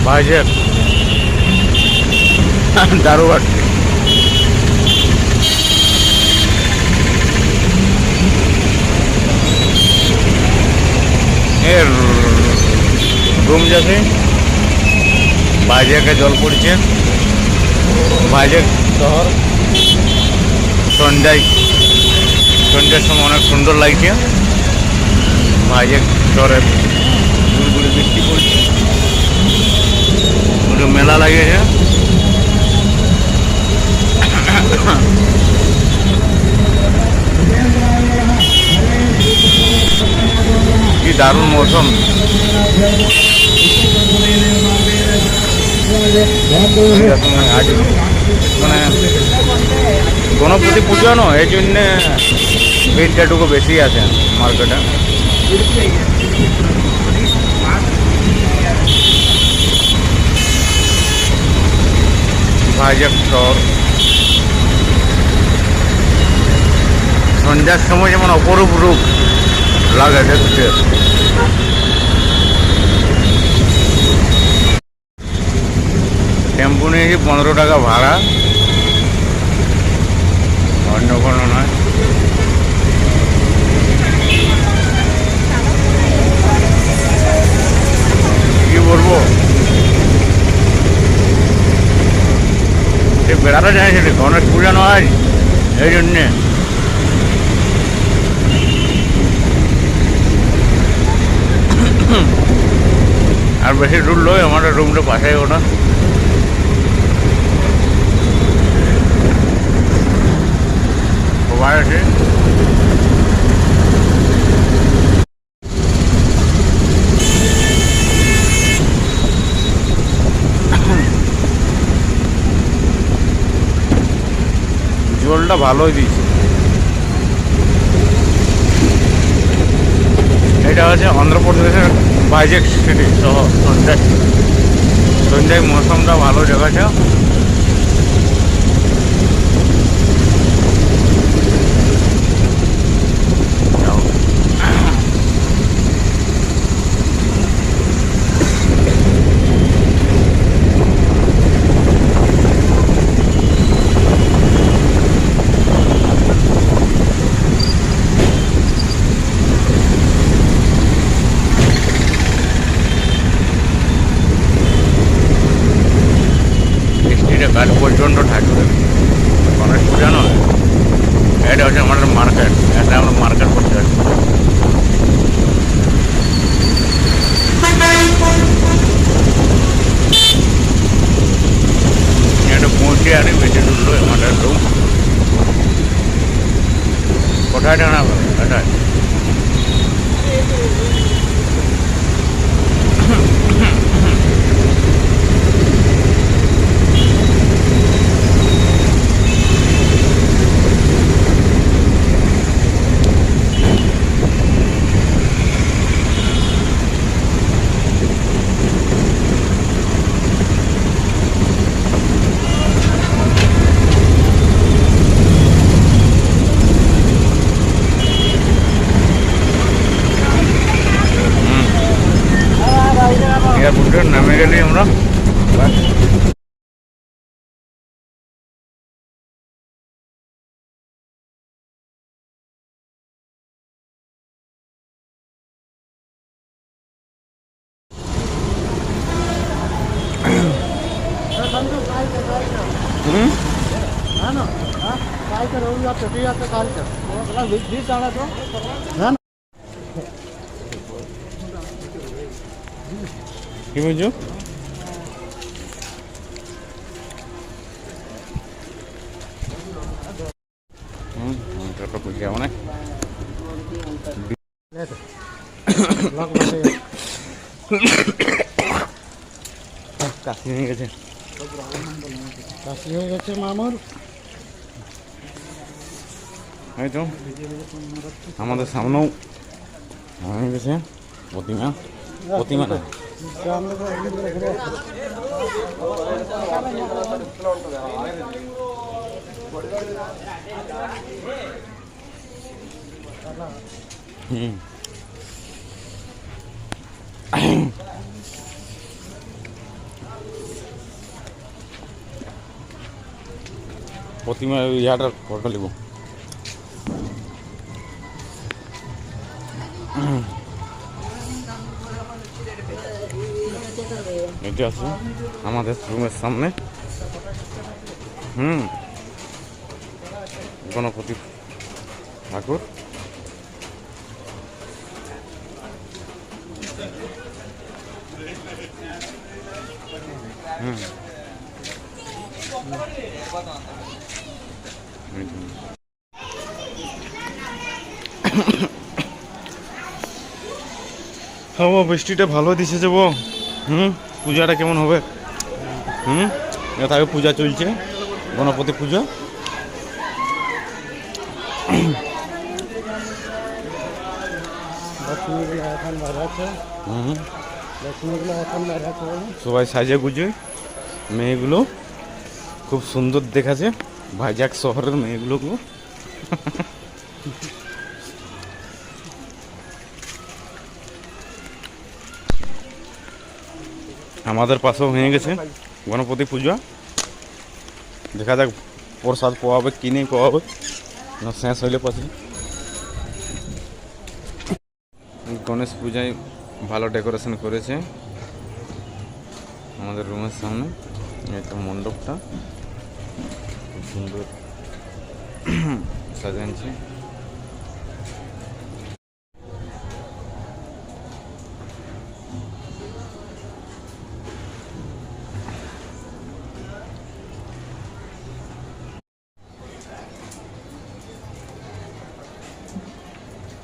ভাইজ্যাক দারুঘাট এর রুম যাচ্ছে ভাইজ্যাকে জল পড়ছে ভাইজ্যাক শহর সন্ধ্যার সময় অনেক সুন্দর লাগছে ভাইজ্যাক শহরে গুড়গুড়ি বৃষ্টি পড়ছে মেলা লাগিয়েছে কি দারুণ মৌসুম আজ মানে গণপতি পুজো না এই জন্যে ভিড়টাটুকু বেশি আছে মার্কেটে ভাইজ্যাক শহর সন্ধ্যার সময় যেমন অপরূপ রূপ লাগে দেখতে টেম্পু নিয়েছি 15 টাকা ভাড়া অন্য কোনো নয় কি বলবো বেড়াতে চাইছিলি গণেশ পূজা নয় এই জন্যে আর বেশি দূর নয় আমাদের রুমটা পাশে ওটা সবাই আছে জলটা ভালোই দিয়েছে এটা হচ্ছে অন্ধ্রপ্রদেশের ভাইজ্যাক সিটি শহর সন্ধ্যায় মৌসুমটা ভালো দেখাচ্ছে ঘাট পর্যন্ত ঠাকুরের গণেশ পূজা নয় এটা হচ্ছে আমাদের মার্কেট এটা আমরা মার্কেট করতে আসছি এটা পৌঁছে আনি বেশি দূর আমাদের রুম কোথায় জানাবো এটা এয়ারপোর্টে নামে গেলি আমরা কি বলছো কেমন কাশি হয়ে গেছে মামুর এই তো আমাদের সামনেও হয়ে গেছে প্রতিমা না প্রতিমা ইয়াটার ফটো নিব। এটা আছে আমাদের রুমের সামনে। গণপতি ঠাকুর। হ্যাঁ বৃষ্টিটা ভালো দিছে যাবো। পূজাটা কেমন হবে? তাকে পূজা চলছে, গণপতি পূজা। সবাই সাজে গুজে, মেয়েগুলো খুব সুন্দর দেখাচ্ছে, ভাইজাগ শহরের মেয়েগুলোকে। আমাদের পাশেও হয়ে গেছে গণপতি পূজা। দেখা যাক প্রসাদ পাওয়া হবে কি নেই পাওয়া হবে, না শেষ হইলে পাশে। গণেশ পূজায় ভালো ডেকোরেশন করেছে আমাদের রুমের সামনে। এটা মণ্ডপটা খুব সুন্দর সাজানছে।